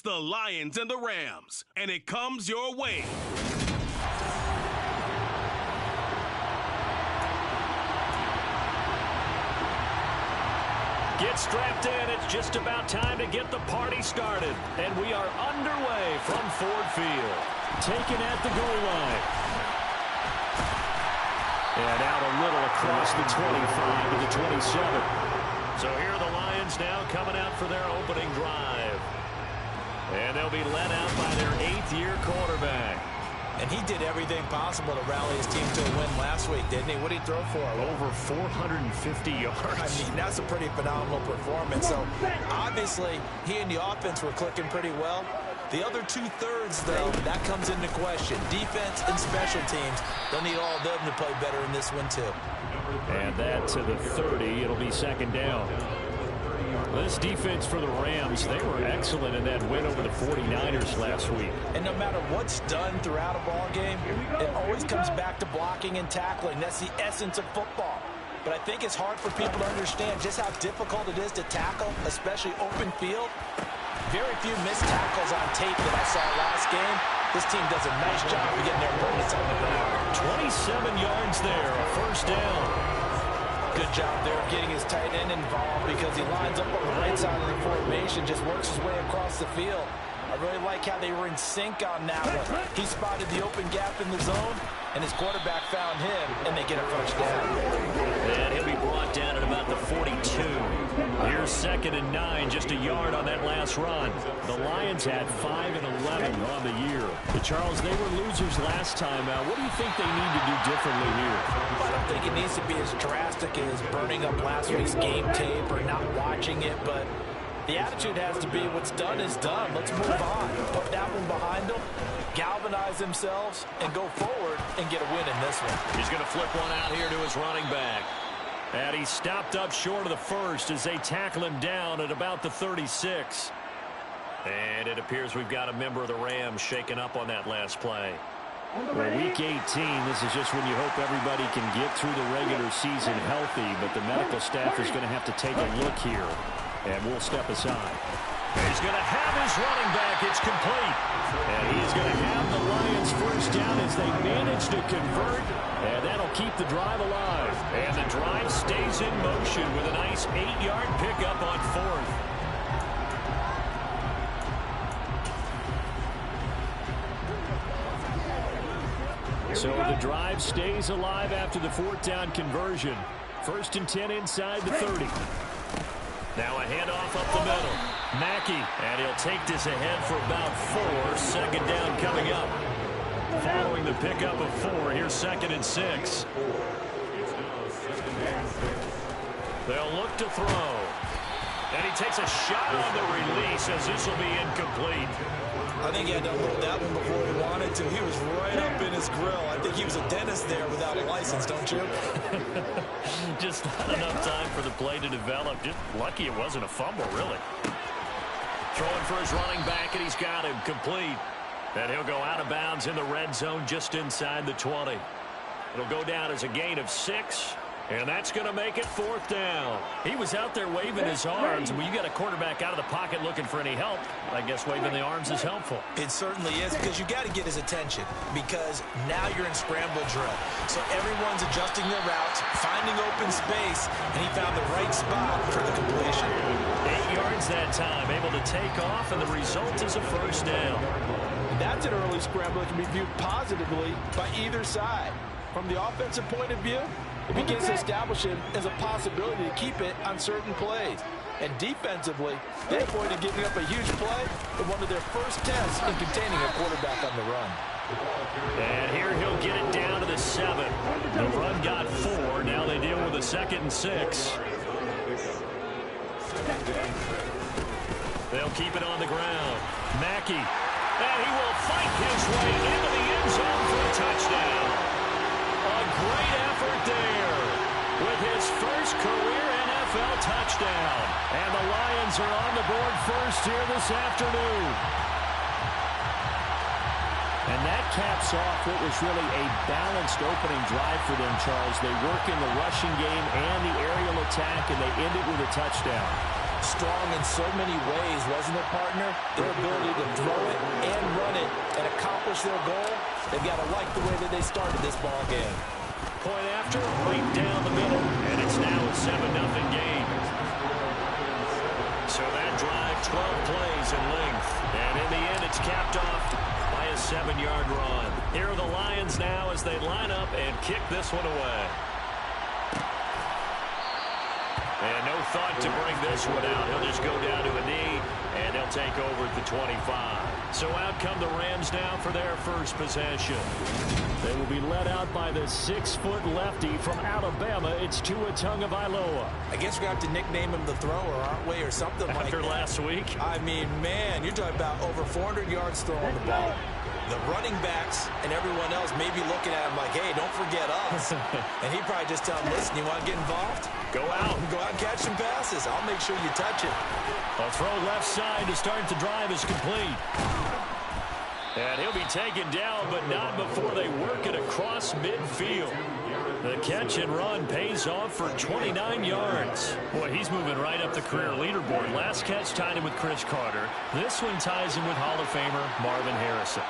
The Lions and the Rams, and it comes your way. Get strapped in. It's just about time to get the party started. And we are underway from Ford Field. Taken at the goal line. And out a little across the 25 to the 27. So here are the Lions now coming out for their opening drive. And they'll be led out by their 8th-year quarterback. And he did everything possible to rally his team to a win last week, didn't he? What did he throw for? Over 450 yards. I mean, that's a pretty phenomenal performance. So, obviously, he and the offense were clicking pretty well. The other 2/3, though, that comes into question. Defense and special teams, they'll need all of them to play better in this one, too. And that to the 30. It'll be second down. This defense for the Rams, they were excellent in that win over the 49ers last week. And no matter what's done throughout a ball game, it always comes back to blocking and tackling. That's the essence of football. But I think it's hard for people to understand just how difficult it is to tackle, especially open field. Very few missed tackles on tape that I saw last game. This team does a nice job of getting their opponents on the ground. 27 yards there, a first down. Good job there of getting his tight end involved because he lines up on the right side of the formation, just works his way across the field. I really like how they were in sync on that one. He spotted the open gap in the zone, and his quarterback found him, and they get a first down. And he'll be brought down at about the 42. Here's 2nd and 9, just a yard on that last run. The Lions had 5 and 11 on the year. But Charles, they were losers last time out. What do you think they need to do differently here? I don't think it needs to be as drastic as burning up last week's game tape or not watching it, but the attitude has to be what's done is done. Let's move on. Put that one behind them, galvanize themselves, and go forward and get a win in this one. He's going to flip one out here to his running back. And he stopped up short of the first as they tackle him down at about the 36. And it appears we've got a member of the Rams shaken up on that last play. Well, Week 18, this is just when you hope everybody can get through the regular season healthy, but the medical staff is going to have to take a look here. And we'll step aside. He's going to have his running back. It's complete. And he's going to have the Lions first down as they manage to convert. And that'll keep the drive alive. And the drive stays in motion with a nice 8-yard pickup on 4th. So the drive stays alive after the 4th down conversion. 1st and 10 inside the 30. Now a handoff up the middle. Mackey, and he'll take this ahead for about 4. 2nd down coming up. Following the pickup of 4, here's 2nd and 6. They'll look to throw. And he takes a shot on the release as this will be incomplete. I think he had to unload that one before he wanted to. He was right up in his grill. I think he was a dentist there without a license, don't you? Just not enough time for the play to develop. Just lucky it wasn't a fumble, really. Throwing for his running back, and he's got him complete. And he'll go out of bounds in the red zone just inside the 20. It'll go down as a gain of 6. And that's going to make it 4th down. He was out there waving his arms. When you got a quarterback out of the pocket looking for any help, I guess waving the arms is helpful. It certainly is, because you got to get his attention, because now you're in scramble drill. So everyone's adjusting their routes, finding open space, and he found the right spot for the completion. 8 yards that time, able to take off, and the result is a first down. That's an early scramble that can be viewed positively by either side. From the offensive point of view, it begins to establish him as a possibility to keep it on certain plays. And defensively, they avoided giving up a huge play in one of their first tests in containing a quarterback on the run. And here he'll get it down to the 7. The run got 4. Now they deal with a 2nd and 6. They'll keep it on the ground. Mackey. And he will fight his way into the end zone for a touchdown. A great effort there with his first career NFL touchdown. And the Lions are on the board first here this afternoon. And that caps off what was really a balanced opening drive for them, Charles. They work in the rushing game and the aerial attack, and they end it with a touchdown. Strong in so many ways, wasn't it, partner? Their ability to throw it and run it and accomplish their goal, they've got to like the way that they started this ball game. Point after, right down the middle, and it's now a 7-0 game. So that drive, 12 plays in length, and in the end, it's capped off by a 7-yard run. Here are the Lions now as they line up and kick this one away. And no thought to bring this one out. He'll just go down to a knee, and he'll take over at the 25. So out come the Rams now for their first possession. They will be led out by the 6-foot lefty from Alabama. It's Tua Tagovailoa. I guess we're going to have to nickname him the thrower, aren't we, or something like that. After last week? I mean, man, you're talking about over 400 yards throwing the ball. The running backs and everyone else may be looking at him like, hey, don't forget us. And he probably just tell him, listen, you want to get involved? Go out. Go out and catch some passes. I'll make sure you touch it. A throw left side to start the drive is complete. And he'll be taken down, but not before they work it across midfield. The catch and run pays off for 29 yards. Boy, he's moving right up the career leaderboard. Last catch tied him with Chris Carter. This one ties him with Hall of Famer Marvin Harrison.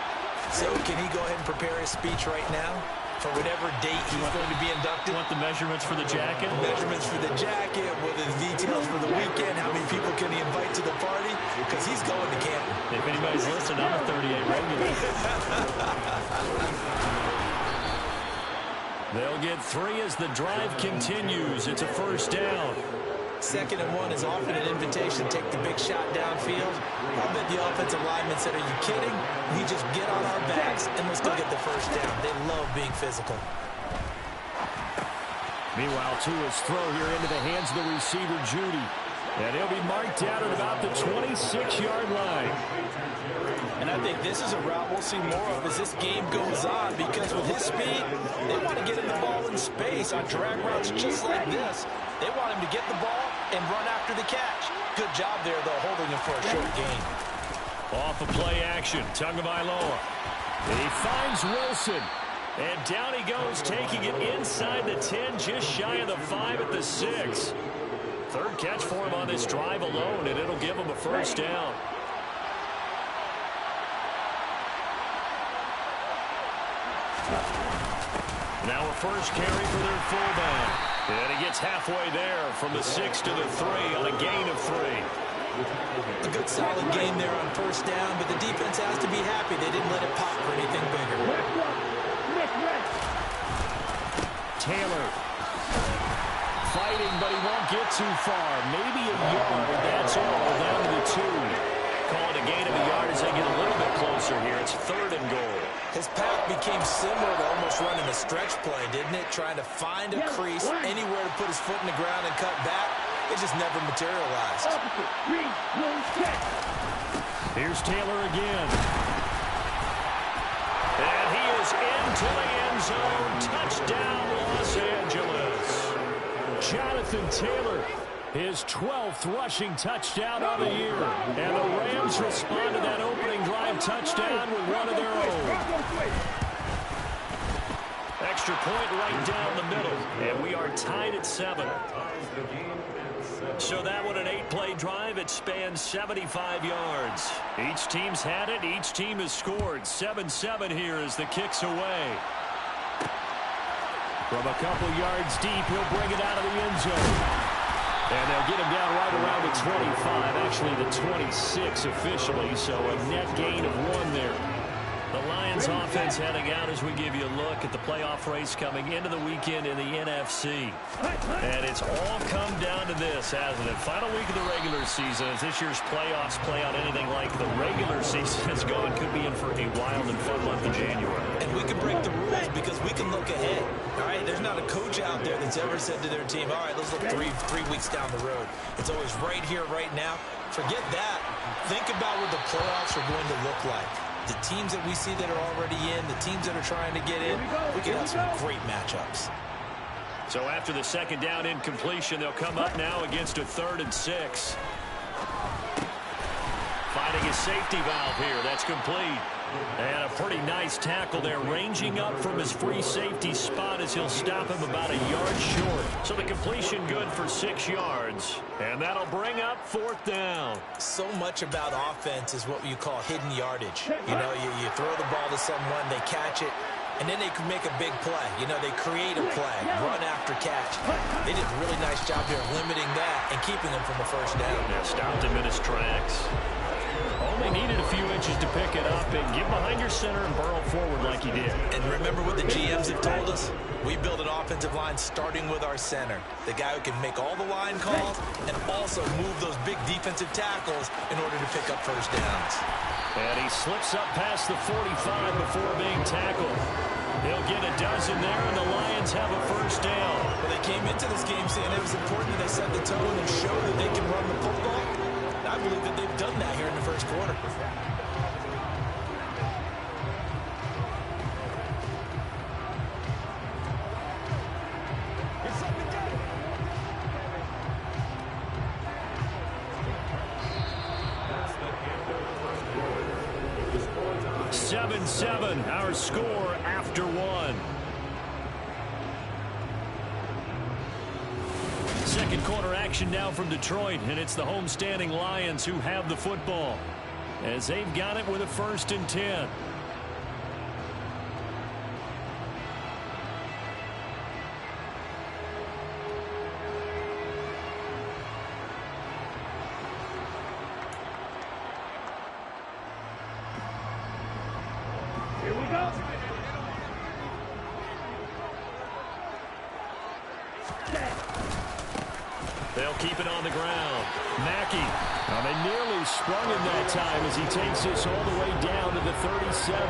So can he go ahead and prepare his speech right now for whatever date he's going to be inducted? You want the measurements for the jacket? Measurements for the jacket, what are the details for the weekend, how many people can he invite to the party? Because he's going to Canton. If anybody's listening, I'm a 38 regular. They'll get 3 as the drive continues. It's a first down. 2nd and 1 is often an invitation to take the big shot downfield. I bet the offensive lineman said, are you kidding? We just get on our backs and let's go get the first down. They love being physical. Meanwhile, Tua's throw here into the hands of the receiver, Judy. And he'll be marked out at about the 26-yard line. And I think this is a route we'll see more of as this game goes on, because with his speed, they want to get him the ball in space on drag routes just like this. They want him to get the ball and run after the catch. Good job there, though, holding him for a short gain. Off of play action, Tagovailoa. He finds Wilson. And down he goes, taking it inside the 10, just shy of the 5 at the 6. Third catch for him on this drive alone, and it'll give him a first down. Now a first carry for their fullback. And he gets halfway there from the 6 to the 3 on a gain of 3. A good solid game there on first down, but the defense has to be happy they didn't let it pop for anything bigger. Taylor fighting, but he won't get too far. Maybe a yard, that's all, down to the 2. Calling a gain of a yard as they get a little bit closer here. It's 3rd and goal. His path became similar to almost running a stretch play, didn't it? Trying to find a crease, anywhere to put his foot in the ground and cut back. It just never materialized. Here's Taylor again. And he is into the end zone. Touchdown, Los Angeles. Jonathan Taylor, his 12th rushing touchdown of the year. And the Rams respond to that opening drive touchdown with one of their own. Extra point right down the middle. And we are tied at 7. So that one, an 8-play drive. It spans 75 yards. Each team's had it. Each team has scored. 7-7 here as the kick's away. From a couple yards deep, he'll bring it out of the end zone. And they'll get him down right around the 25, actually the 26 officially, so a net gain of 1 there. The Lions offense heading out as we give you a look at the playoff race coming into the weekend in the NFC. And it's all come down to this, hasn't it? Final week of the regular season. As this year's playoffs play out anything like the regular season has gone, could be in for a wild and fun month of January. And we can break the rules because we can look ahead. All right, there's not a coach out there that's ever said to their team, all right, let's look three weeks down the road. It's always right here, right now. Forget that. Think about what the playoffs are going to look like. The teams that we see that are already in, the teams that are trying to get in, we can have some great matchups. So after the second down incompletion, they'll come up now against a 3rd and 6. Finding his safety valve here. That's complete. And a pretty nice tackle there, ranging up from his free safety spot as he'll stop him about a yard short. So the completion good for 6 yards. And that'll bring up 4th down. So much about offense is what you call hidden yardage. You know, you throw the ball to someone, they catch it, and then they can make a big play. You know, they create a play, run after catch. They did a really nice job here limiting that and keeping him from a first down. Yeah, stopped him in his tracks. Only needed a few inches to pick it up and get behind your center and burrow forward like he did. And remember what the GMs have told us? We build an offensive line starting with our center, the guy who can make all the line calls and also move those big defensive tackles in order to pick up first downs. And he slips up past the 45 before being tackled. He'll get a dozen there, and the Lions have a first down. Well, they came into this game saying it was important that they set the tone and show that they can run the football. I believe that they've done that here in the first quarter. Seven, our score after 1. Second quarter action now from Detroit, and it's the homestanding Lions who have the football as they've got it with a 1st and 10. They'll keep it on the ground. Mackey. Now they nearly sprung him that time as he takes this all the way down to the 37.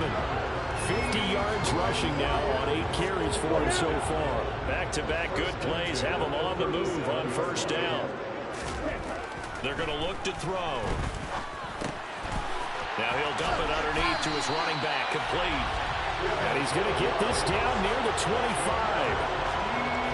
50 yards rushing now on 8 carries for him so far. Back-to-back good plays have him on the move on first down. They're going to look to throw. Now he'll dump it underneath to his running back, complete. And he's going to get this down near the 25.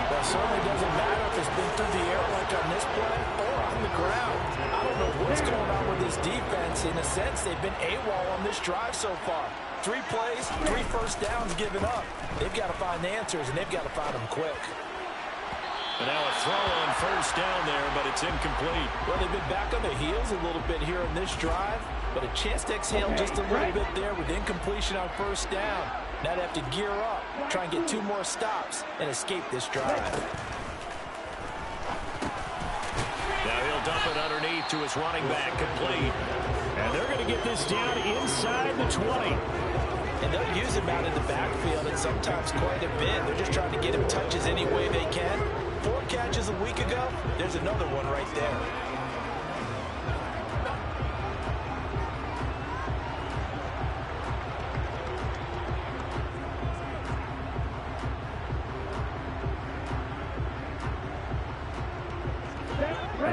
Well, it certainly doesn't matter if it's been through the air like on this play or on the ground. I don't know what's going on with this defense. In a sense, they've been AWOL on this drive so far. 3 plays, 3 first downs given up. They've got to find answers, and they've got to find them quick. And now a throw on first down there, but it's incomplete. Well, they've been back on their heels a little bit here on this drive, but a chance to exhale just a little bit there with incompletion on first down. Now they have to gear up, try and get 2 more stops, and escape this drive. Now he'll dump it underneath to his running back, complete. And they're going to get this down inside the 20. And they'll use him out in the backfield, and sometimes quite a bit. They're just trying to get him touches any way they can. 4 catches a week ago, there's another one right there.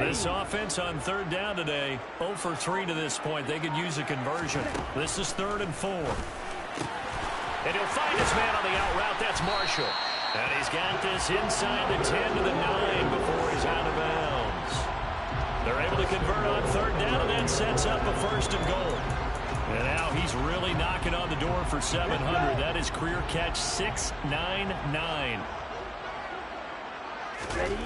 This offense on 3rd down today, 0 for 3 to this point. They could use a conversion. This is 3rd and 4. And he'll find his man on the out route. That's Marshall. And he's got this inside the 10 to the 9 before he's out of bounds. They're able to convert on 3rd down and then sets up a 1st and goal. And now he's really knocking on the door for 700. That is career catch 699. Ready?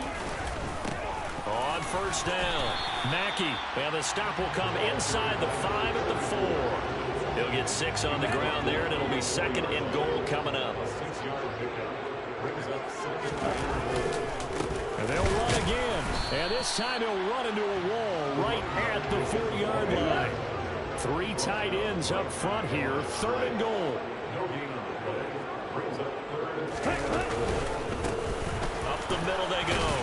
On first down, Mackey, and the stop will come inside the 5 at the 4. He'll get 6 on the ground there, and it'll be 2nd and goal coming up. And they'll run again, and this time he'll run into a wall right at the 40-yard line. 3 tight ends up front here, 3rd and goal. Up the middle they go.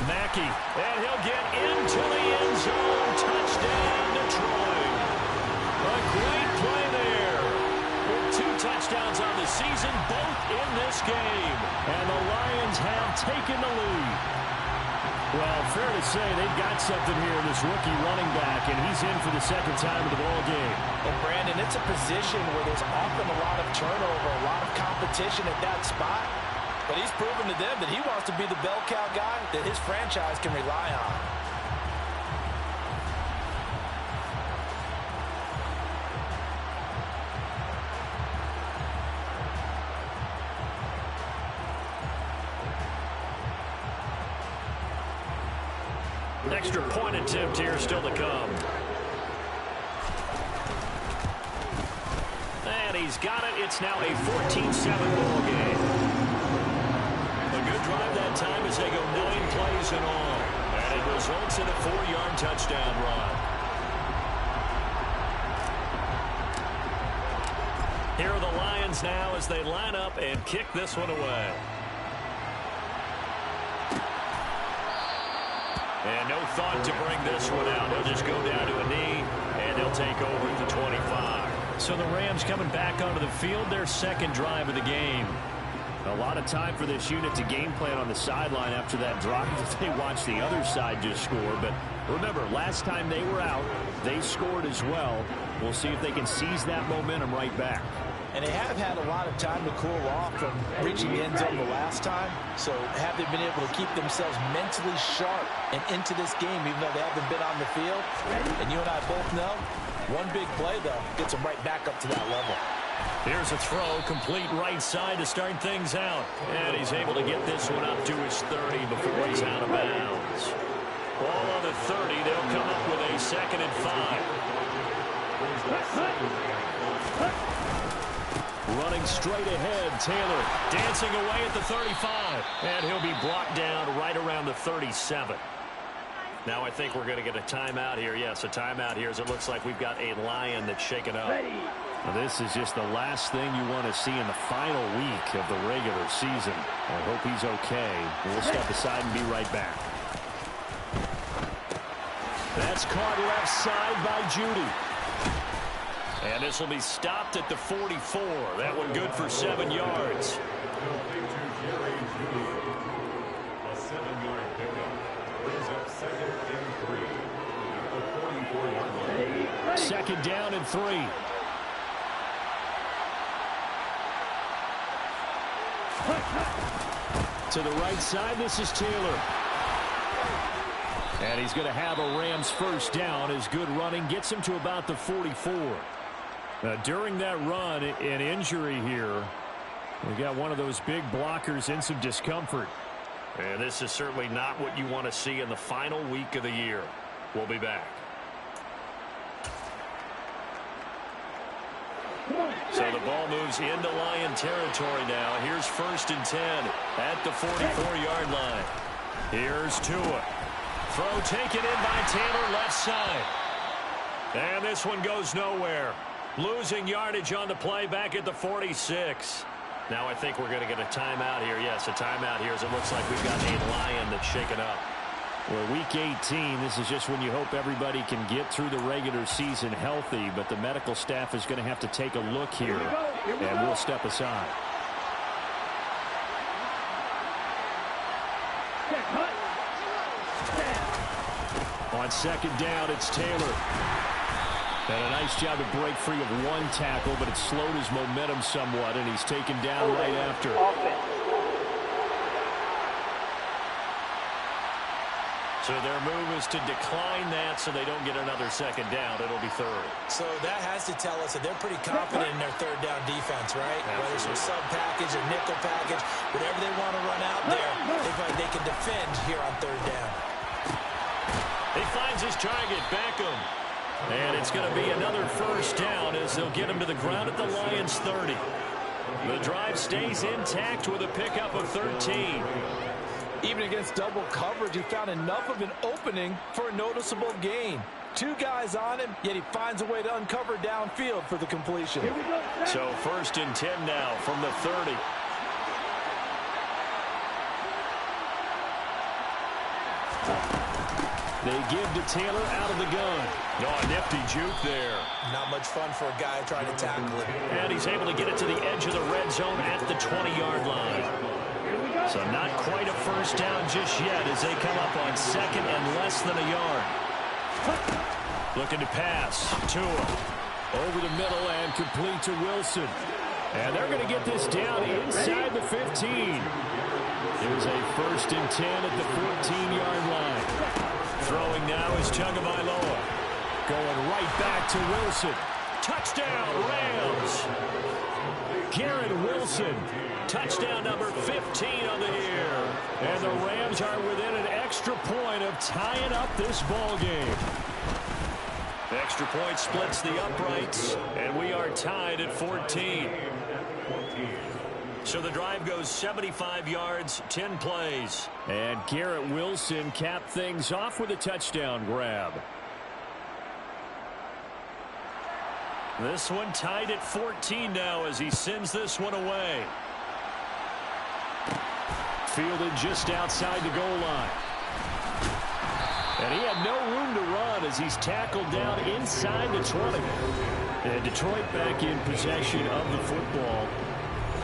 Mackey, and he'll get into the end zone. Touchdown, Detroit. A great play there. With 2 touchdowns on the season, both in this game. And the Lions have taken the lead. Well, fair to say they've got something here in this rookie running back, and he's in for the 2nd time of the ball game. And, Brandon, it's a position where there's often a lot of turnover, a lot of competition at that spot. But he's proven to them that he wants to be the bell cow guy that his franchise can rely on. Extra point attempt here still to come. And he's got it. It's now a 14-7 ball game. A good drive that time as they go 9 plays in all. And it results in a 4-yard touchdown run. Here are the Lions now as they line up and kick this one away. And no thought to bring this one out. He'll just go down to a knee, and he'll take over at the 25. So the Rams coming back onto the field, their second drive of the game. A lot of time for this unit to game plan on the sideline after that drive. They watched the other side just score. But remember, last time they were out, they scored as well. We'll see if they can seize that momentum right back. And they have had a lot of time to cool off from reaching the end zone the last time. So have they been able to keep themselves mentally sharp and into this game, even though they haven't been on the field? And you and I both know, one big play, though, gets them right back up to that level. Here's a throw, complete right side to start things out. And he's able to get this one up to his 30 before he's out of bounds. Ball on the 30, they'll come up with a 2nd and 5. Running straight ahead, Taylor dancing away at the 35. And he'll be brought down right around the 37. Now I think we're going to get a timeout here. Yes, a timeout here as it looks like we've got a Lion that's shaken up. Now, this is just the last thing you want to see in the final week of the regular season. I hope he's okay. We'll step aside and be right back. That's caught left side by Judy. And this will be stopped at the 44. That one good for 7 yards. A 7-yard pickup brings up 2nd and 3 at the 44-yard line. 2nd down and 3. To the right side, this is Taylor. And he's going to have a Rams first down as good running gets him to about the 44. During that run, an injury here. We got one of those big blockers in some discomfort. And this is certainly not what you want to see in the final week of the year. We'll be back. So the ball moves into Lion territory now. Here's 1st and 10 at the 44-yard line. Here's Tua. Throw taken in by Taylor left side. And this one goes nowhere. Losing yardage on the play back at the 46. Now I think we're going to get a timeout here. Yes, a timeout here as it looks like we've got a Lion that's shaken up. Well, week 18, this is just when you hope everybody can get through the regular season healthy, but the medical staff is going to have to take a look here, and we'll step aside. On 2nd down, it's Taylor. And a nice job to break free of one tackle, but it slowed his momentum somewhat, and he's taken down right after. So their move is to decline that so they don't get another 2nd down. It'll be 3rd. So that has to tell us that they're pretty confident in their 3rd down defense, right? Absolutely. Whether it's a sub package or nickel package, whatever they want to run out there, they find they can defend here on 3rd down. He finds his target, Beckham. And it's going to be another first down as they'll get him to the ground at the Lions 30. The drive stays intact with a pickup of 13. Even against double coverage, he found enough of an opening for a noticeable gain. 2 guys on him, yet he finds a way to uncover downfield for the completion. So 1st and 10 now from the 30. They give to Taylor out of the gun. Oh, a nifty juke there. Not much fun for a guy trying to tackle it. And he's able to get it to the edge of the red zone at the 20-yard line. So not quite a first down just yet as they come up on 2nd and less than a yard. Looking to pass. Tua over the middle and complete to Wilson. And they're going to get this down inside the 15. Here's a 1st and 10 at the 14-yard line. Throwing now is Tagovailoa. Going right back to Wilson. Touchdown, Rams. Garrett Wilson. Touchdown number 15 on the year. And the Rams are within an extra point of tying up this ball game. Extra point splits the uprights, and we are tied at 14. So the drive goes 75 yards, 10 plays. And Garrett Wilson capped things off with a touchdown grab. This one tied at 14 now as he sends this one away. Fielded just outside the goal line. And he had no room to run as he's tackled down inside the 20. And Detroit back in possession of the football.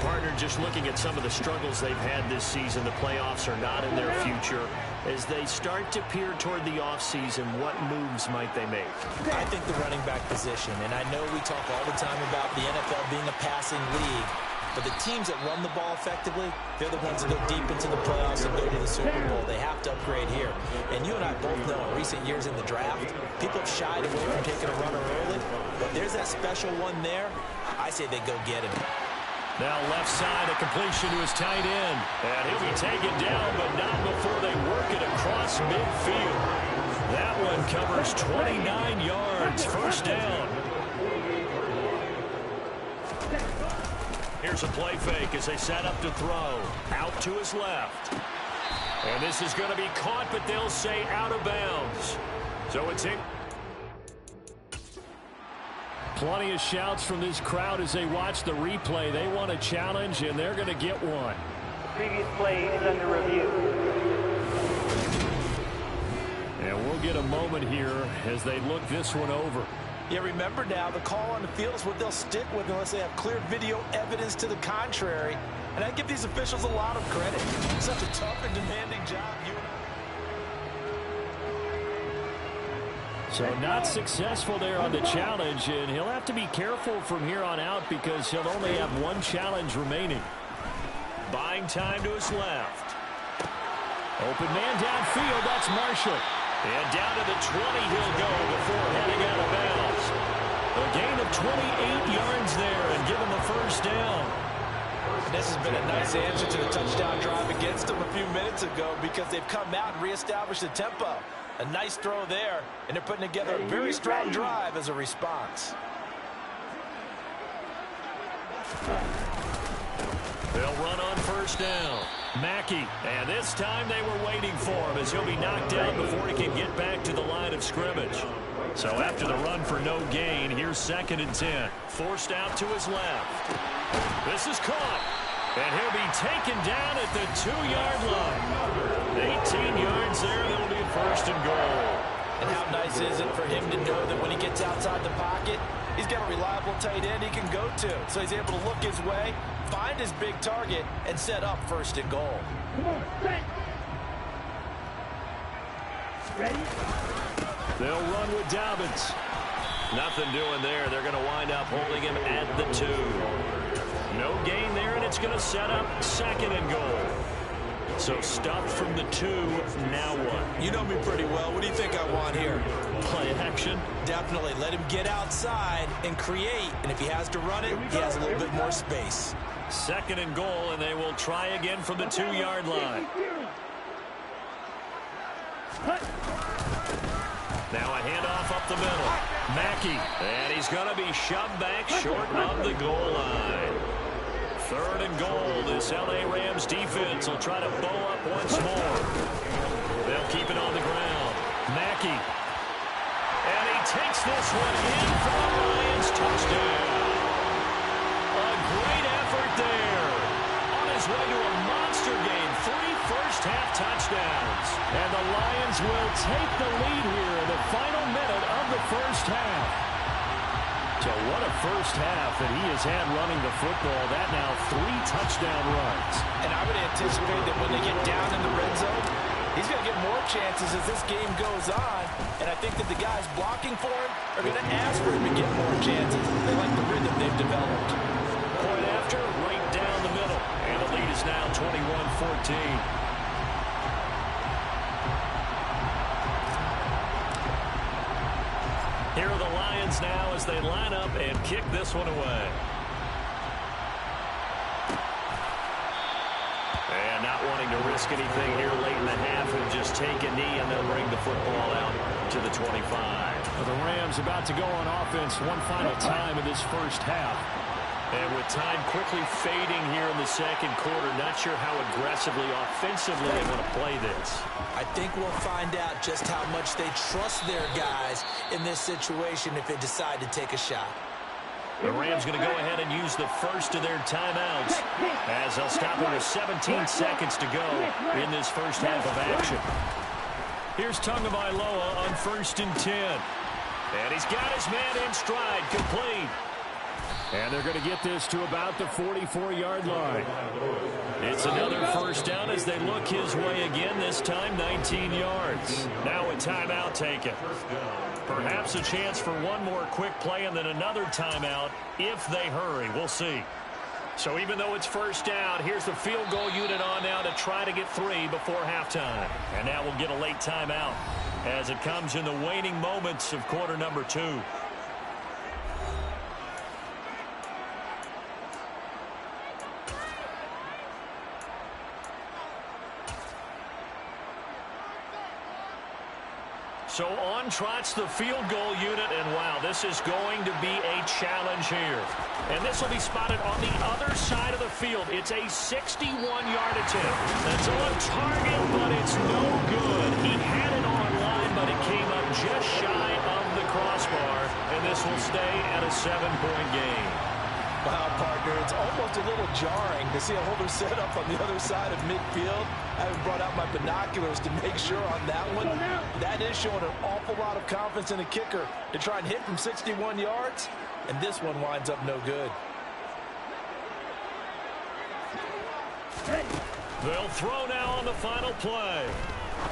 Partner, just looking at some of the struggles they've had this season, the playoffs are not in their future. As they start to peer toward the offseason, what moves might they make? I think the running back position, and I know we talk all the time about the NFL being a passing league, but the teams that run the ball effectively, they're the ones that go deep into the playoffs and go to the Super Bowl. They have to upgrade here. And you and I both know in recent years in the draft, people have shied away from taking a runner early, but there's that special one there. I say they go get him. Now left side, a completion to his tight end. And he'll be taken down, but not before they work it across midfield. That one covers 29 yards, first down. Here's a play fake as they set up to throw. Out to his left. And this is going to be caught, but they'll say out of bounds. So it's in. Plenty of shouts from this crowd as they watch the replay. They want a challenge, and they're going to get one. Previous play is under review. And we'll get a moment here as they look this one over. Yeah, remember now, the call on the field is what they'll stick with unless they have clear video evidence to the contrary. And I give these officials a lot of credit. Such a tough and demanding job. So not successful there on the challenge, and he'll have to be careful from here on out because he'll only have one challenge remaining. Buying time to his left. Open man downfield, that's Marshall. And down to the 20 he'll go before heading out of bounds. A gain of 28 yards there and give him the first down. And this has been a nice answer to the touchdown drive against them a few minutes ago because they've come out and reestablished the tempo. A nice throw there, and they're putting together a very strong drive as a response. They'll run on first down. Mackey, and this time they were waiting for him as he'll be knocked down before he can get back to the line of scrimmage. So after the run for no gain, here's 2nd and 10. Forced out to his left. This is caught, and he'll be taken down at the 2-yard line. 18 yards there, and it'll be first and goal. And how nice is it for him to know that when he gets outside the pocket, he's got a reliable tight end he can go to. So he's able to look his way, find his big target, and set up first and goal. Ready? They'll run with Dobbins. Nothing doing there. They're going to wind up holding him at the 2. No gain there, and it's going to set up 2nd and goal. So stuffed from the 2, now what? You know me pretty well. What do you think I want here? Play action? Definitely. Let him get outside and create. And if he has to run it, he has a little bit more space. 2nd and goal, and they will try again from the 2-yard line. Now a handoff up the middle. Mackey, and he's going to be shoved back short of the goal line. 3rd and goal. This L.A. Rams defense will try to bow up once more. They'll keep it on the ground. Mackey. And he takes this one in for the Lions touchdown. A great effort there. On his way to a monster game. 3 first-half touchdowns. And the Lions will take the lead here in the final minute of the first half. So what a first half that he has had running the football. That now 3 touchdown runs. And I would anticipate that when they get down in the red zone, he's going to get more chances as this game goes on. And I think that the guys blocking for him are going to ask for him to get more chances. They like the rhythm they've developed. Point after, right down the middle. And the lead is now 21-14. Here are the Lions now as they line up and kick this one away. Yeah, not wanting to risk anything here late in the half and just take a knee and then bring the football out to the 25. Well, the Rams about to go on offense one final time in this first half. And with time quickly fading here in the second quarter, not sure how aggressively, offensively they want to play this. I think we'll find out just how much they trust their guys in this situation if they decide to take a shot. The Rams going to go ahead and use the first of their timeouts as they'll stop it with 17 seconds to go in this first half of action. Here's Tagovailoa on 1st and 10. And he's got his man in stride, complete. And they're going to get this to about the 44-yard line. It's another first down as they look his way again, this time 19 yards. Now a timeout taken. Perhaps a chance for one more quick play and then another timeout if they hurry. We'll see. So even though it's first down, here's the field goal unit on now to try to get 3 before halftime. And now we'll get a late timeout as it comes in the waning moments of quarter number 2. So on trots the field goal unit, and wow, this is going to be a challenge here. And this will be spotted on the other side of the field. It's a 61-yard attempt. That's on target, but it's no good. He had it on line, but it came up just shy of the crossbar, and this will stay at a 7-point game. Wow, partner, it's almost a little jarring to see a holder set up on the other side of midfield. I haven't brought out my binoculars to make sure on that one. That is showing an awful lot of confidence in the kicker to try and hit from 61 yards, and this one winds up no good. They'll throw now on the final play.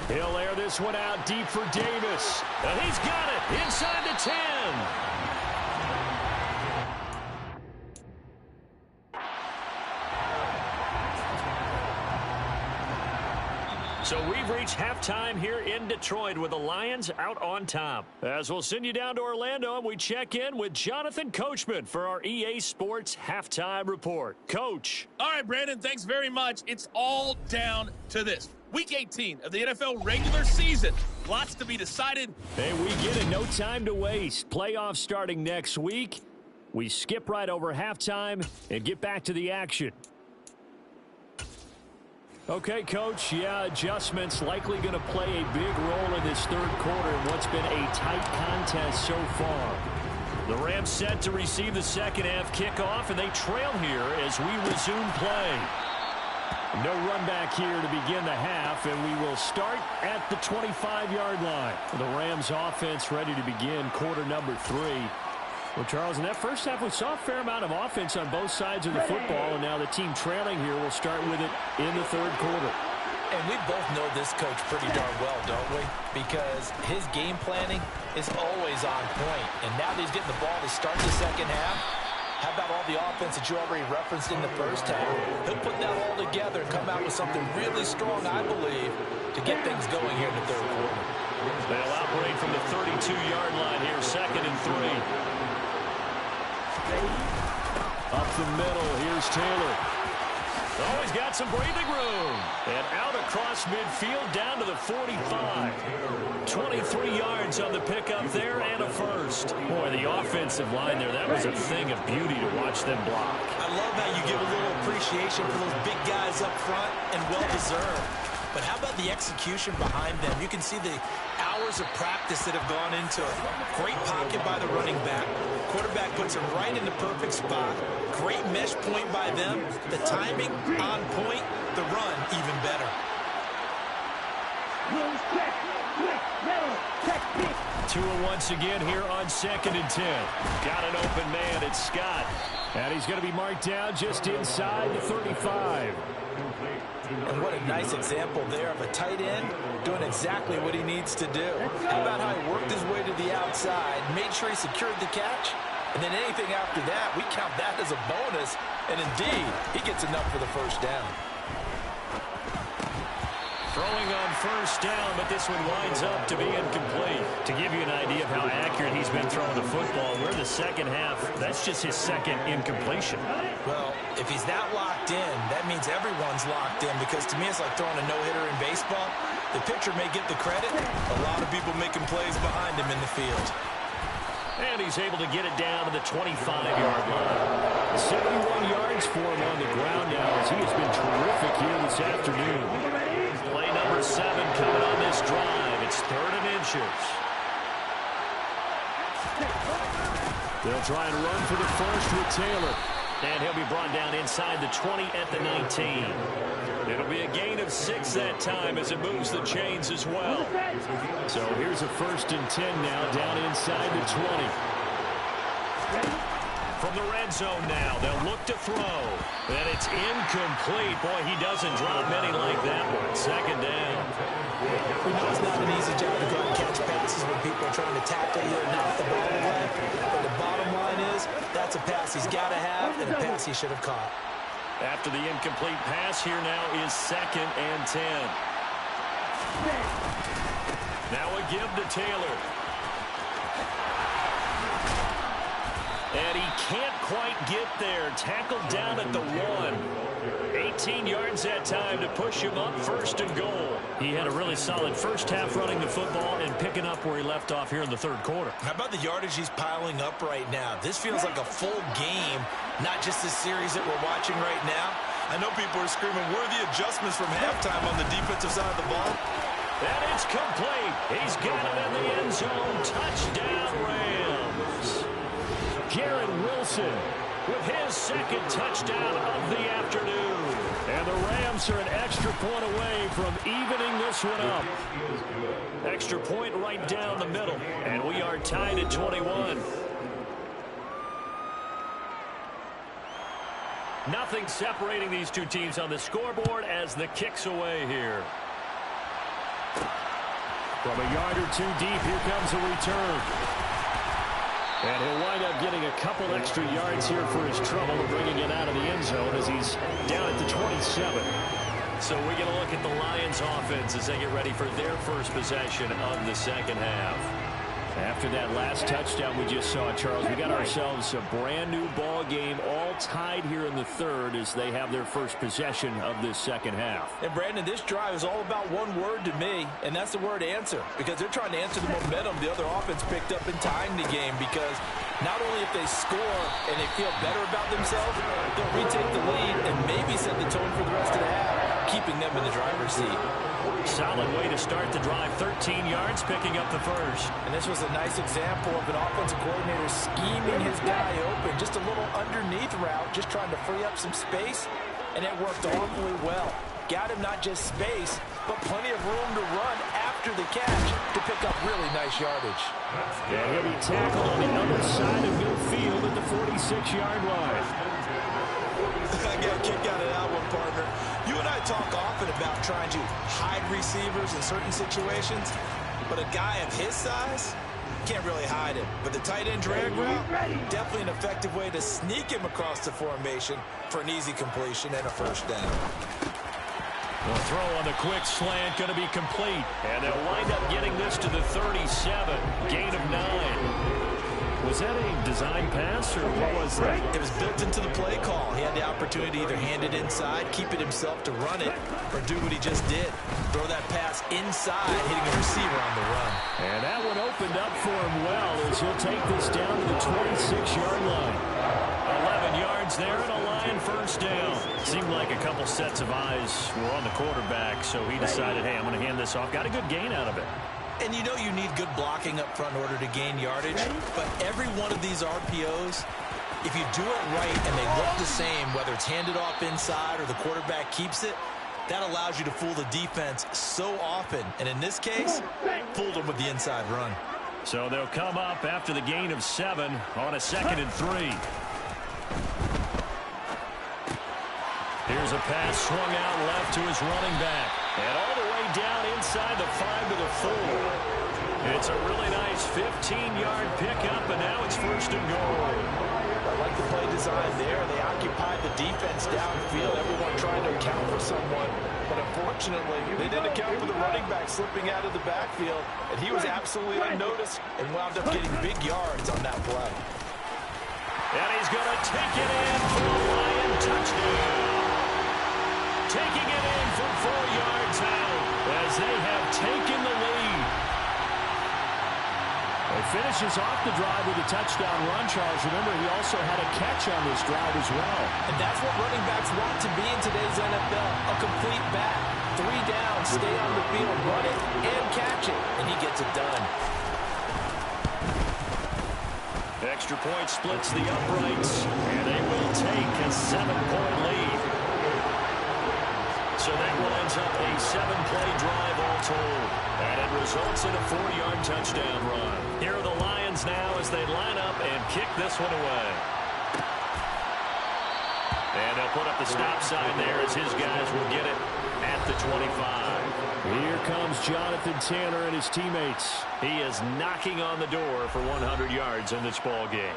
He'll air this one out deep for Davis. And he's got it inside the 10. So we've reached halftime here in Detroit with the Lions out on top. As we'll send you down to Orlando, and we check in with Jonathan Coachman for our EA Sports Halftime Report. Coach. All right, Brandon, thanks very much. It's all down to this. Week 18 of the NFL regular season. Lots to be decided. And we get it. No time to waste. Playoffs starting next week. We skip right over halftime and get back to the action. Okay, Coach, adjustments likely going to play a big role in this third quarter in what's been a tight contest so far. The Rams set to receive the second half kickoff, and they trail here as we resume play. No run back here to begin the half, and we will start at the 25-yard line. The Rams offense ready to begin quarter number 3. Well, Charles, in that first half, we saw a fair amount of offense on both sides of the football, and now the team trailing here will start with it in the third quarter. And we both know this coach pretty darn well, don't we? Because his game planning is always on point. And now that he's getting the ball to start the second half, how about all the offense that you already referenced in the first half? He'll put that all together and come out with something really strong, I believe, to get things going here in the third quarter. They'll operate from the 32-yard line here, 2nd and 3. Up the middle, here's Taylor. Oh, he's got some breathing room. And out across midfield down to the 45. 23 yards on the pickup there and a first. Boy, the offensive line there, that was a thing of beauty to watch them block. I love how you give a little appreciation for those big guys up front, and well-deserved. But how about the execution behind them? You can see the hours of practice that have gone into it. Great pocket by the running back. Quarterback puts him right in the perfect spot. Great mesh point by them. The timing on point. The run even better. 2 once again here on 2nd and 10. Got an open man. It's Scott. And he's going to be marked down just inside the 35. And what a nice example there of a tight end doing exactly what he needs to do. How about how he worked his way to the outside, made sure he secured the catch, and then anything after that, we count that as a bonus. And indeed, he gets enough for the first down. Throwing on first down, but this one winds up to be incomplete. To give you an idea of how accurate he's been throwing the football, we're in the second half. That's just his second incompletion. Well, if he's that locked in, that means everyone's locked in, because to me it's like throwing a no-hitter in baseball. The pitcher may get the credit. A lot of people making plays behind him in the field. And he's able to get it down to the 25-yard line. 71 yards for him on the ground now, as he has been terrific here this afternoon. Play number 7 coming on this drive. It's 3rd and inches. They'll try and run for the first with Taylor. And he'll be brought down inside the 20 at the 19. It'll be a gain of 6 that time as it moves the chains as well. So here's a 1st and 10 now, down inside the 20. From the red zone now, they'll look to throw. And it's incomplete. Boy, he doesn't drop many like that one. 2nd down. We know it's not an easy job to go and catch passes when people are trying to tackle you and knock the ball away. But the bottom line is, that's a pass he's got to have and a pass he should have caught. After the incomplete pass, here now is 2nd and 10. Now a give to Taylor. And he can't quite get there. Tackled down at the 1. 18 yards that time to push him up 1st and goal. He had a really solid first half running the football and picking up where he left off here in the 3rd quarter. How about the yardage he's piling up right now? This feels like a full game, not just this series that we're watching right now. I know people are screaming, where are the adjustments from halftime on the defensive side of the ball? And it's complete. He's got it in the end zone. Touchdown, Rams. Garrett Wilson with his 2nd touchdown of the afternoon. And the Rams are an extra point away from evening this one up. Extra point right down the middle. And we are tied at 21. Nothing separating these two teams on the scoreboard as the kick's away here. From a yard or 2 deep, here comes a return. And he'll wind up getting a couple extra yards here for his trouble of bringing it out of the end zone as he's down at the 27. So we're going to look at the Lions offense as they get ready for their first possession of the second half. After that last touchdown we just saw, Charles, we got ourselves a brand new ball game, all tied here in the 3rd as they have their first possession of this second half. And Brandon, this drive is all about one word to me, and that's the word answer, because they're trying to answer the momentum the other offense picked up in tying the game, because not only if they score and they feel better about themselves, they'll retake the lead and maybe set the tone for the rest of the half, keeping them in the driver's seat. Solid way to start the drive. 13 yards, picking up the first. And this was a nice example of an offensive coordinator scheming his guy open. Just a little underneath route, just trying to free up some space, and it worked awfully well. Got him not just space, but plenty of room to run after the catch to pick up really nice yardage. And he'll be tackled on the other side of midfield at the 46-yard line. I got a kick out of that one, partner. You and I talk often about trying to hide receivers in certain situations, but a guy of his size can't really hide him. But the tight end drag route, definitely an effective way to sneak him across the formation for an easy completion and a first down. The throw on the quick slant going to be complete. And they'll wind up getting this to the 37. Gain of 9. Was that a design pass, or what was that? It was built into the play call. He had the opportunity to either hand it inside, keep it himself to run it, or do what he just did. Throw that pass inside, hitting a receiver on the run. And that one opened up for him well as he'll take this down to the 26-yard line. 11 yards there and a Lion first down. Seemed like a couple sets of eyes were on the quarterback, so he decided, hey, I'm going to hand this off. Got a good gain out of it. And you know you need good blocking up front in order to gain yardage, but every one of these RPOs, if you do it right and they look the same, whether it's handed off inside or the quarterback keeps it, that allows you to fool the defense so often. And in this case, fooled them with the inside run. So they'll come up after the gain of 7 on a 2nd and 3. Here's a pass swung out left to his running back. And all the way down inside the 5 to the 4. It's a really nice 15-yard pickup, and now it's 1st and goal. I like the play design there. They occupied the defense downfield, everyone trying to account for someone. But Unfortunately, they didn't account for the running back slipping out of the backfield, and he was absolutely unnoticed and wound up getting big yards on that play. And he's going to take it in for a Lion touchdown. Taking it in from 4 yards out as they have taken the lead. He finishes off the drive with a touchdown run, Charles. Remember, he also had a catch on this drive as well. And that's what running backs want to be in today's NFL, a complete back. 3 downs, stay on the field, run it, and catch it, and he gets it done. Extra point splits the uprights, and they will take a 7-point lead. So that will end up a 7-play drive all told. And it results in a 40-yard touchdown run. Here are the Lions now as they line up and kick this one away. And they'll put up the stop sign there as his guys will get it at the 25. Here comes Jonathan Taylor and his teammates. He is knocking on the door for 100 yards in this ball game.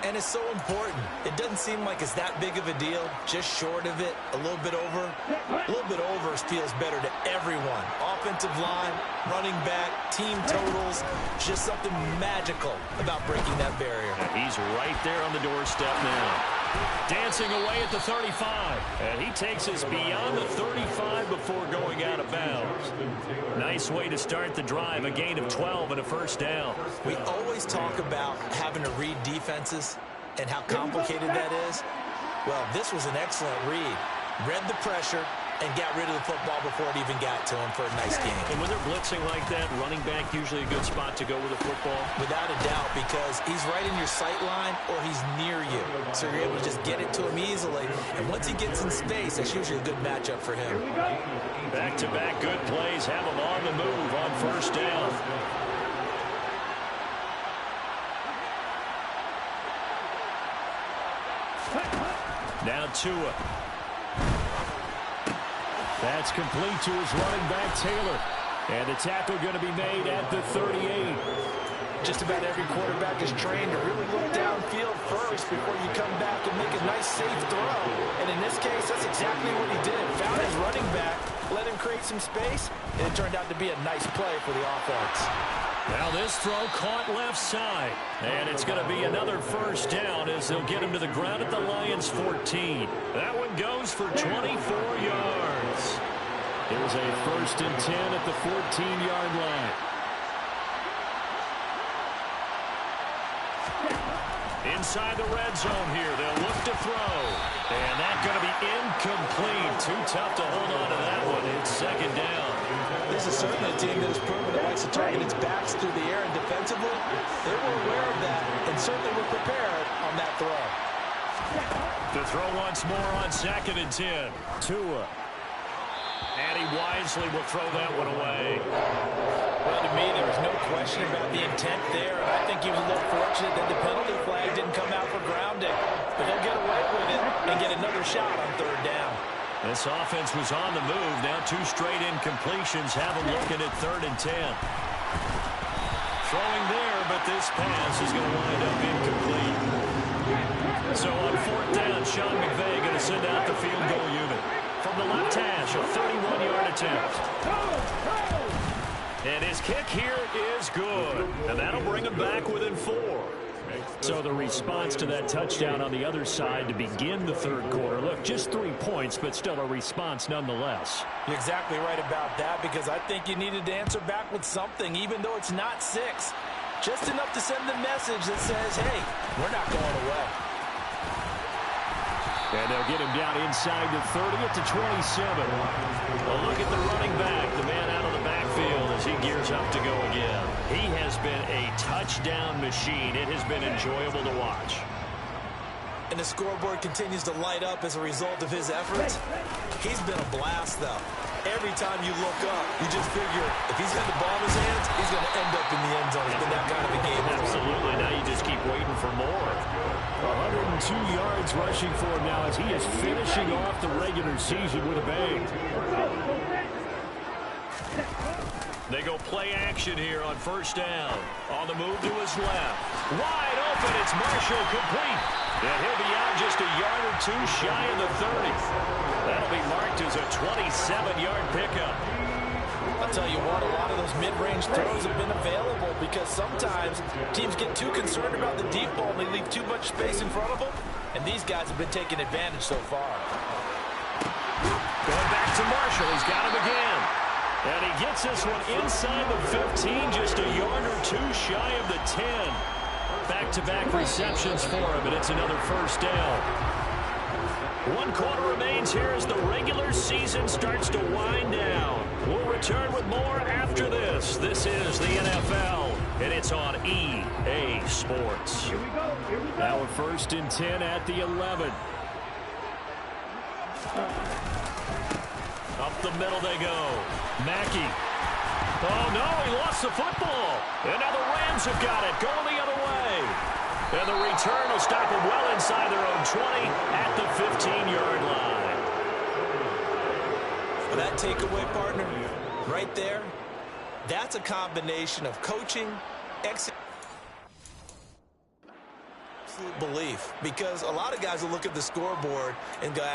And it's so important. It doesn't seem like it's that big of a deal. Just short of it, a little bit over. A little bit over feels better to everyone. Offensive line, running back, team totals. Just something magical about breaking that barrier. And he's right there on the doorstep now. Dancing away at the 35. And he takes us beyond the 35 before going out of bounds. Nice way to start the drive. A gain of 12 and a first down. We always talk about having to read defenses and how complicated that is. Well, this was an excellent read. Read the pressure and got rid of the football before it even got to him for a nice game. And when they're blitzing like that, running back usually a good spot to go with the football? Without a doubt, because he's right in your sight line or he's near you. So you're able to just get it to him easily. And once he gets in space, that's usually a good matchup for him. Back-to-back good plays have him on the move on first down. Now Tua. That's complete to his running back, Taylor. And the tackle going to be made at the 38. Just about every quarterback is trained to really look downfield first before you come back and make a nice, safe throw. And in this case, that's exactly what he did. Found his running back, let him create some space, and it turned out to be a nice play for the offense. Now this throw caught left side. And it's going to be another first down as they'll get him to the ground at the Lions' 14. That one goes for 24 yards. Here's a 1st and 10 at the 14-yard line. Inside the red zone here. They'll look to throw. And that's going to be incomplete. Too tough to hold on to that one. It's 2nd down. This is certainly a team that has proven it likes to target its backs through the air and defensively. They were aware of that and certainly were prepared on that throw. To throw once more on 2nd and 10. Tua. And he wisely will throw that one away. Well, to me, there was no question about the intent there, and I think he was a little fortunate that the penalty flag didn't come out for grounding. But he'll get away with it and get another shot on 3rd down. This offense was on the move. Now 2 straight incompletions have them looking at 3rd and 10. Throwing there, but this pass is going to wind up incomplete. So on 4th down, Sean McVay going to send out the field goal unit. From the left hash, a 31-yard attempt. And his kick here is good. And that'll bring him back within 4. So the response to that touchdown on the other side to begin the 3rd quarter. Look, just 3 points, but still a response nonetheless. You're exactly right about that, because I think you needed to answer back with something, even though it's not 6. Just enough to send the message that says, hey, we're not going away. And they'll get him down inside the 30 at the 27. A look at the running back, the man out of the backfield as he gears up to go again. He has been a touchdown machine. It has been enjoyable to watch. And the scoreboard continues to light up as a result of his efforts. He's been a blast, though. Every time you look up, you just figure if he's got the ball in his hands, he's going to end up in the end zone. It's been that kind of a game. Absolutely. Now you just keep waiting for more. 102 yards rushing for him now as he is finishing off the regular season with a bang. They go play action here on 1st down. On the move to his left. Wide open. It's Marshall complete. And he'll be out just a yard or two shy of the 30. That'll be marked as a 27-yard pickup. I'll tell you what, a lot of those mid-range throws have been available because sometimes teams get too concerned about the deep ball and they leave too much space in front of them, and these guys have been taking advantage so far. Going back to Marshall. He's got him again. And he gets this one inside the 15, just a yard or two shy of the 10. Back-to-back receptions for him, and it's another first down. 1 quarter remains here as the regular season starts to wind down. We'll return with more after this. This is the NFL, and it's on EA Sports. Here we go. Now a 1st and 10 at the 11. Up the middle they go. Mackey. Oh, no, he lost the football. And now the Rams have got it, going the other way. And the return will stop them well inside their own 20 at the 15-yard line. For that takeaway, partner, right there, that's a combination of coaching, belief, because a lot of guys will look at the scoreboard and go,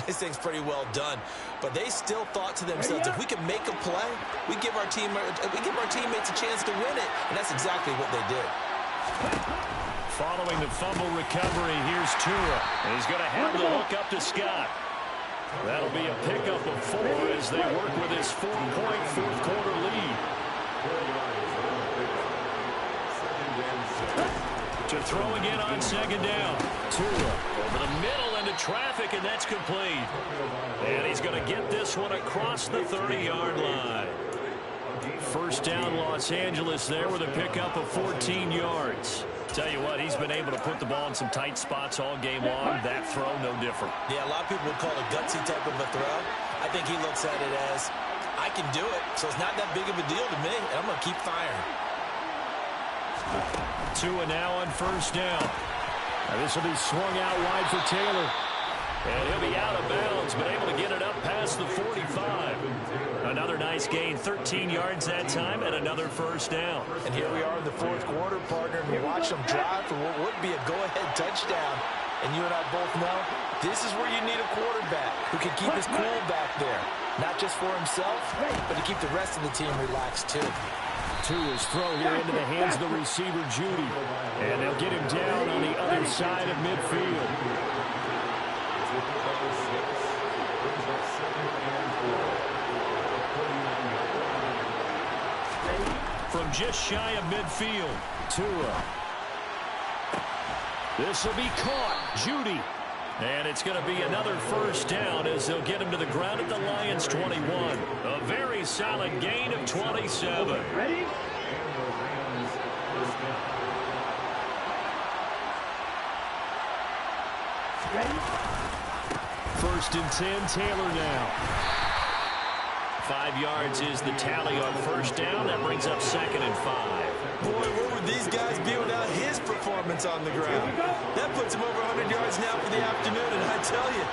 this thing's pretty well done. But they still thought to themselves, if we can make a play, we give our teammates a chance to win it. And that's exactly what they did. Following the fumble recovery, here's Tua. And he's going to have the hook up to Scott. That'll be a pickup of 4 as they work with his 4-point fourth-quarter lead. To throw again on 2nd down. Tua over the middle into traffic, and that's complete. And he's going to get this one across the 30-yard line. First down, Los Angeles there with a pickup of 14 yards. Tell you what, he's been able to put the ball in some tight spots all game long. That throw, no different. Yeah, a lot of people would call it a gutsy type of a throw. I think he looks at it as, I can do it, so it's not that big of a deal to me, and I'm going to keep firing. Tua now on 1st down. This will be swung out wide for Taylor. And he'll be out of bounds, but able to get it up past the 45. Another nice gain, 13 yards that time, and another first down. And here we are in the 4th quarter, partner, and we watch them drive for what would be a go-ahead touchdown. And you and I both know this is where you need a quarterback who can keep his cool back there. Not just for himself, but to keep the rest of the team relaxed, too. Tua's throw here into the hands of the receiver, Judy. And they'll get him down on the other side of midfield. From just shy of midfield, Tua. This will be caught. Judy. And it's going to be another first down as they'll get him to the ground at the Lions' 21. A very solid gain of 27. Ready? Ready? 1st and 10, Taylor now. 5 yards is the tally on first down. That brings up 2nd and 5. Boy, where would these guys be without his performance on the ground? That puts him over 100 yards now for the afternoon, and I tell you,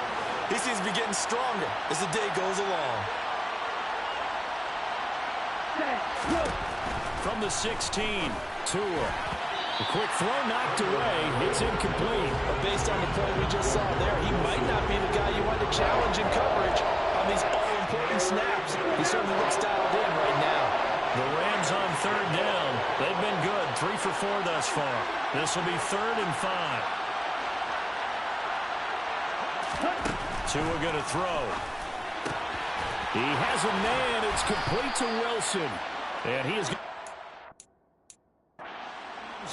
he seems to be getting stronger as the day goes along. From the 16, Tua. A quick throw knocked away. It's incomplete. But based on the play we just saw there, he might not be the guy you want to challenge in coverage on these all-important snaps. He certainly looks dialed in right now. the Rams on 3rd down. They've been good, 3 for 4 thus far. This will be 3rd and 5. Tua going to throw. He has a man. It's complete to Wilson. And he is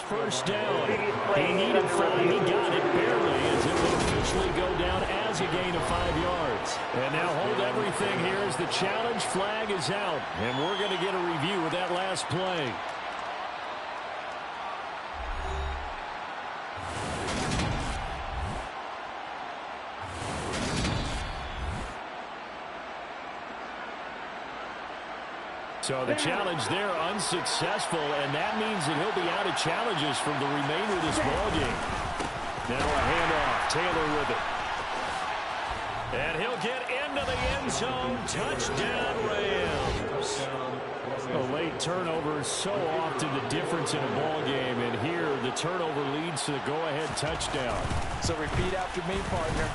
first down. He needed 5. He got it barely as it will officially go down as a gain of 5 yards. And now hold everything here as the challenge flag is out. And we're going to get a review of that last play. So the challenge there unsuccessful, and that means that he'll be out of challenges for the remainder of this ballgame. Now a handoff. Taylor with it. And he'll get into the end zone. Touchdown, Rams. A late turnover is so often the difference in a ball game, and here the turnover leads to the go-ahead touchdown. So repeat after me, partner.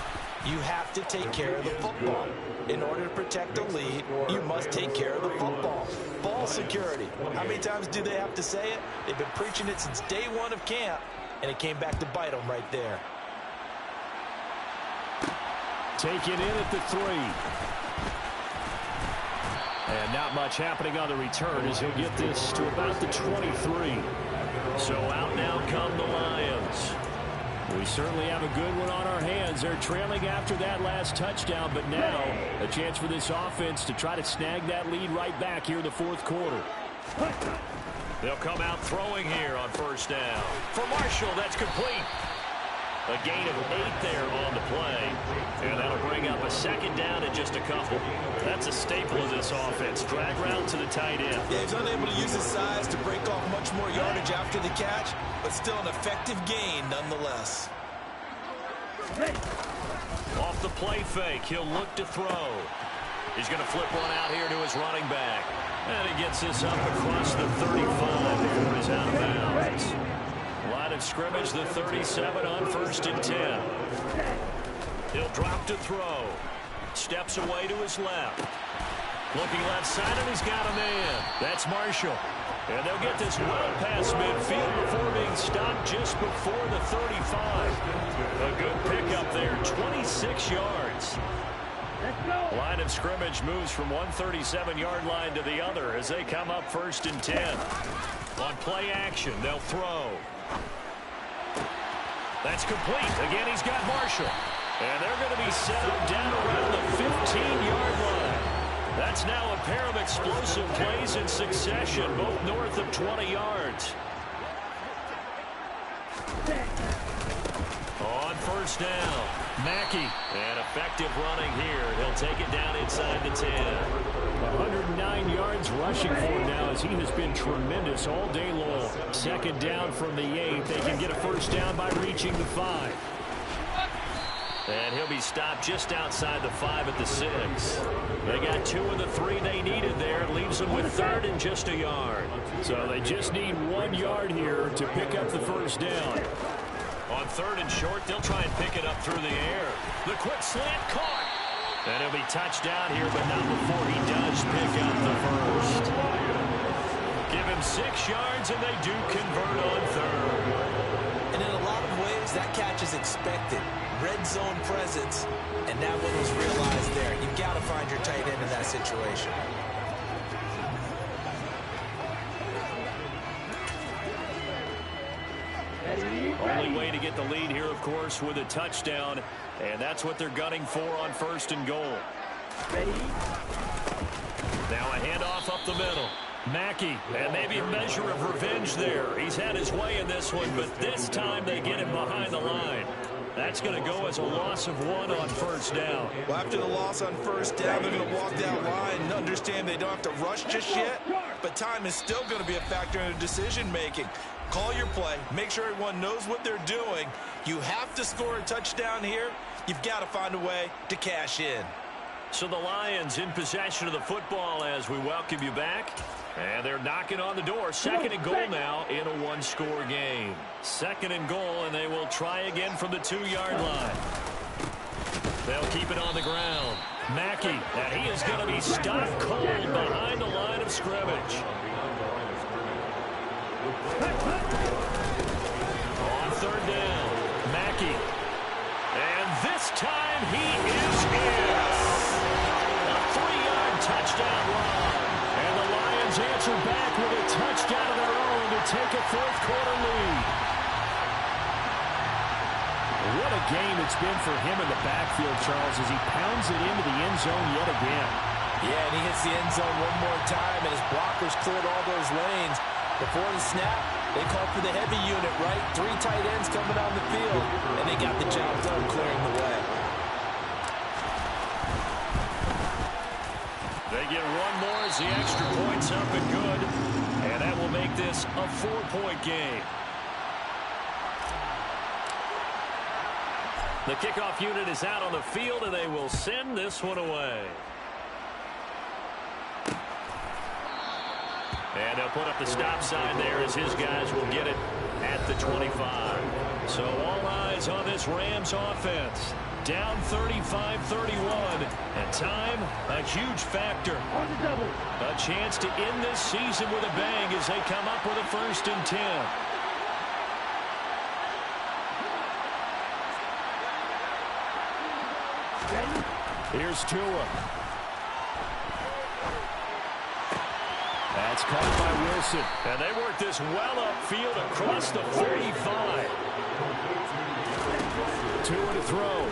You have to take care of the football. In order to protect the lead, you must take care of the football. Ball security. How many times do they have to say it? They've been preaching it since day one of camp, and it came back to bite them right there. Taken in at the 3. And not much happening on the return as he'll get this to about the 23. So out now come the Lions. We certainly have a good one on our hands. They're trailing after that last touchdown, but now a chance for this offense to try to snag that lead right back here in the fourth quarter. They'll come out throwing here on first down. For Marshall, that's complete. A gain of 8 there on the play. And that'll bring up a second down and just a couple. That's a staple of this offense. Drag route to the tight end. Yeah, he's unable to use his size to break off much more yardage after the catch, but still an effective gain nonetheless. Off the play fake, he'll look to throw. He's going to flip one out here to his running back. And he gets this up across the 35 before he's out of bounds. Line of scrimmage, the 37 on 1st and 10. He'll drop to throw. Steps away to his left. Looking left side, and he's got a man. That's Marshall. And they'll get this well past midfield before being stopped just before the 35. A good pickup there, 26 yards. Line of scrimmage moves from one 37-yard line to the other as they come up 1st and 10. On play action, they'll throw. That's complete. Again, he's got Marshall. And they're going to be set up down around the 15-yard line. That's now a pair of explosive plays in succession, both north of 20 yards. On first down, Mackey. And effective running here. He'll take it down inside the 10. 109 yards rushing for him now as he has been tremendous all day long. Second down from the 8. They can get a first down by reaching the 5. And he'll be stopped just outside the 5 at the 6. They got 2 of the 3 they needed there. It leaves them with 3rd and just a yard. So they just need 1 yard here to pick up the first down. On 3rd and short, they'll try and pick it up through the air. The quick slant caught. And he'll be touched down here, but not before he does pick up the first. Give him 6 yards, and they do convert on 3rd. And in a lot of ways, that catch is expected. Red zone presence, and that one was realized there. You've got to find your tight end in that situation. Only way to get the lead here, of course, with a touchdown, and that's what they're gunning for on 1st and goal. Now a handoff up the middle. Mackey, and maybe a measure of revenge there. He's had his way in this one, but this time they get him behind the line. That's going to go as a loss of 1 on first down. Well, after the loss on first down, they're going to walk that line and understand they don't have to rush just yet, but time is still going to be a factor in their decision-making. Call your play. Make sure everyone knows what they're doing. You have to score a touchdown here. You've got to find a way to cash in. So the Lions in possession of the football as we welcome you back. And they're knocking on the door. 2nd and goal now in a 1-score game. 2nd and goal, and they will try again from the 2-yard line. They'll keep it on the ground. Mackey, and he is going to be stopped cold behind the line of scrimmage. On 3rd down, Mackey. And this time he is in. A 3-yard touchdown run. And the Lions answer back with a touchdown of their own to take a 4th quarter lead. What a game it's been for him in the backfield, Charles, as he pounds it into the end zone yet again. Yeah, and he hits the end zone one more time, and his blockers cleared all those lanes. Before the snap, they called for the heavy unit, right? 3 tight ends coming on the field, and they got the job done clearing the way. They get 1 more as the extra point's up and good, and that will make this a 4-point game. The kickoff unit is out on the field, and they will send this one away. And they'll put up the stop sign there as his guys will get it at the 25. So all eyes on this Rams offense. Down 35-31. And time, a huge factor. A chance to end this season with a bang as they come up with a 1st and 10. Here's Tua. That's caught by Wilson. And they work this well upfield across the 45. Tua to throw.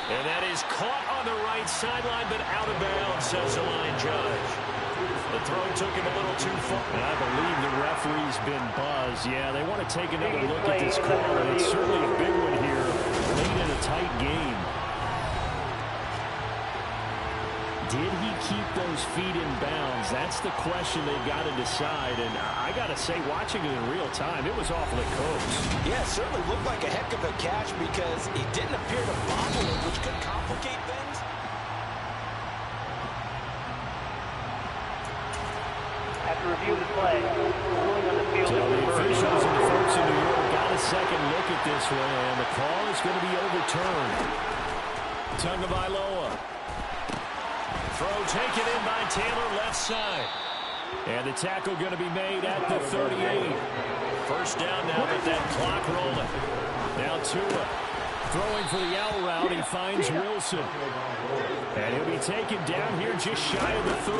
And that is caught on the right sideline, but out of bounds, says the line judge. The throw took him a little too far. And I believe the referee's been buzzed. Yeah, they want to take another look at this call, and it's certainly a big one here late in a tight game. Did he keep those feet in bounds? That's the question they've got to decide. And I got to say, watching it in real time, it was awfully close. Yeah, it certainly looked like a heck of a catch because he didn't appear to bobble it, which could complicate things. After review of the play, ruling on the field. So the officials and the folks in New York got a second look at this one, and the call is going to be overturned. Tagovailoa. Throw taken in by Taylor, left side. And the tackle going to be made at the 38. First down now with that clock rolling. Now Tua throwing for the out route. He finds Wilson. And he'll be taken down here just shy of the 30.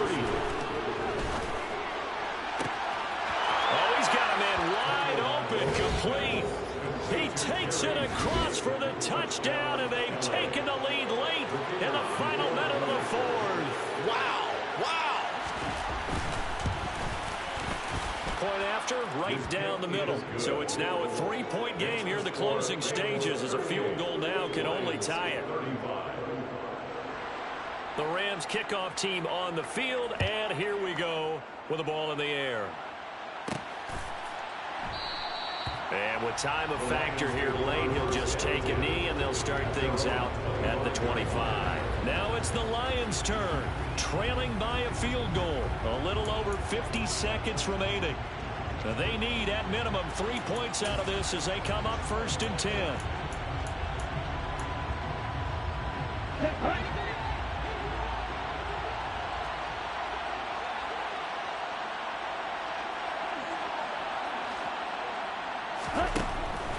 Oh, he's got a man wide open, complete. He takes it across for the touchdown, and they've taken the lead late in the final minute of the 4th. Wow. Wow. Point after, right down the middle. So it's now a 3-point game here in the closing stages as a field goal now can only tie it. The Rams kickoff team on the field, and here we go with the ball in the air. And with time a factor here late, he'll just take a knee, and they'll start things out at the 25. Now it's the Lions' turn, trailing by a field goal. A little over 50 seconds remaining. They need, at minimum, 3 points out of this as they come up 1st and 10.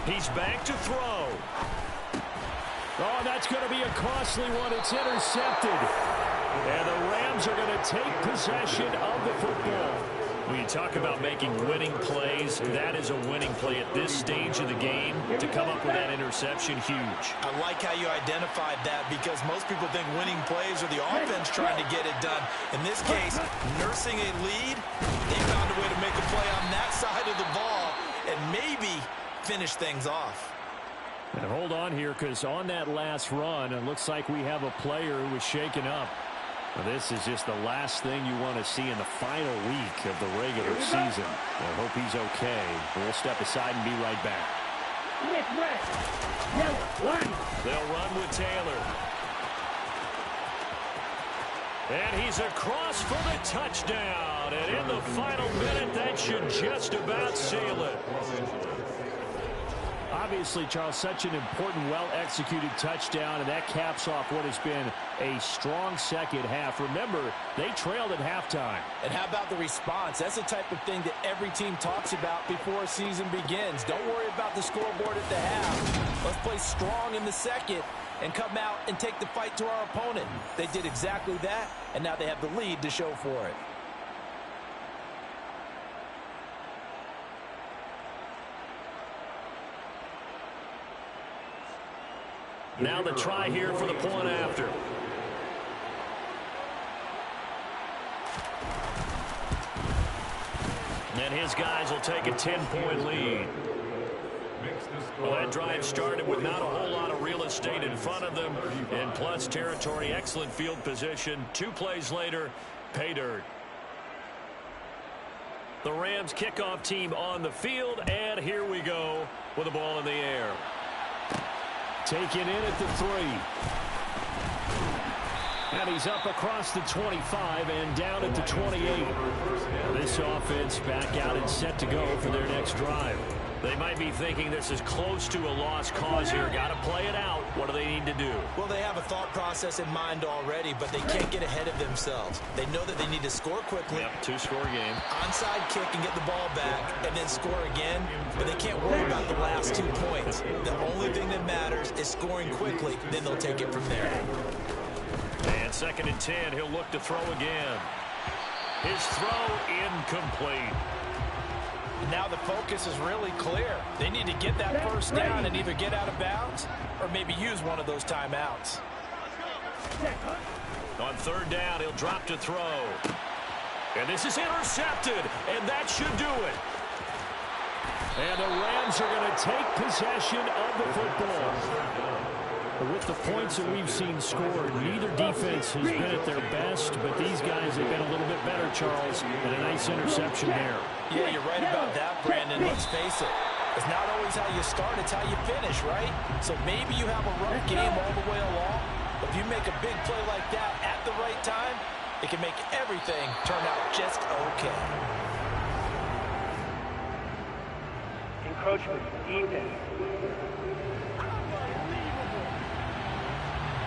He's back to throw. Oh, that's going to be a costly one. It's intercepted. And the Rams are going to take possession of the football. When you talk about making winning plays, that is a winning play at this stage of the game. To come up with that interception, huge. I like how you identified that because most people think winning plays are the offense trying to get it done. In this case, nursing a lead, they found a way to make a play on that side of the ball and maybe finish things off. And hold on here, because on that last run, it looks like we have a player who was shaken up. Well, this is just the last thing you want to see in the final week of the regular season. I hope he's okay. We'll step aside and be right back. They'll run with Taylor. And he's across for the touchdown. And in the final minute, that should just about seal it. Obviously, Charles, such an important, well-executed touchdown, and that caps off what has been a strong second half. Remember, they trailed at halftime. And how about the response? That's the type of thing that every team talks about before a season begins. Don't worry about the scoreboard at the half. Let's play strong in the second and come out and take the fight to our opponent. They did exactly that, and now they have the lead to show for it. Now the try here for the point after. And his guys will take a 10-point lead. Well, that drive started with not a whole lot of real estate in front of them. In plus territory, excellent field position. 2 plays later, pay dirt. The Rams kickoff team on the field, and here we go with the ball in the air. Taken in at the 3. And he's up across the 25 and down at the 28. This offense back out and set to go for their next drive. They might be thinking this is close to a lost cause here. Got to play it out. What do they need to do? Well, they have a thought process in mind already, but they can't get ahead of themselves. They know that they need to score quickly. Yep, 2-score game. Onside kick and get the ball back and then score again, but they can't worry about the last 2 points. The only thing that matters is scoring quickly, then they'll take it from there. And 2nd and 10, he'll look to throw again. His throw incomplete. Now the focus is really clear. They need to get that first down and either get out of bounds or maybe use one of those timeouts. On 3rd down, he'll drop to throw. And this is intercepted, and that should do it. And the Rams are going to take possession of the football. With the points that we've seen scored, neither defense has been at their best, but these guys have been a little bit better, Charles, and a nice interception there. Yeah, you're right about that, Brandon. Let's face it. It's not always how you start, it's how you finish, right? So maybe you have a rough game all the way along, but if you make a big play like that at the right time, it can make everything turn out just okay. Encroachment, defense.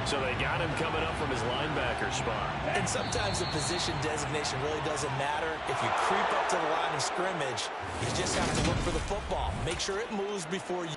So they got him coming up from his linebacker spot. And sometimes the position designation really doesn't matter. If you creep up to the line of scrimmage, you just have to look for the football. Make sure it moves before you...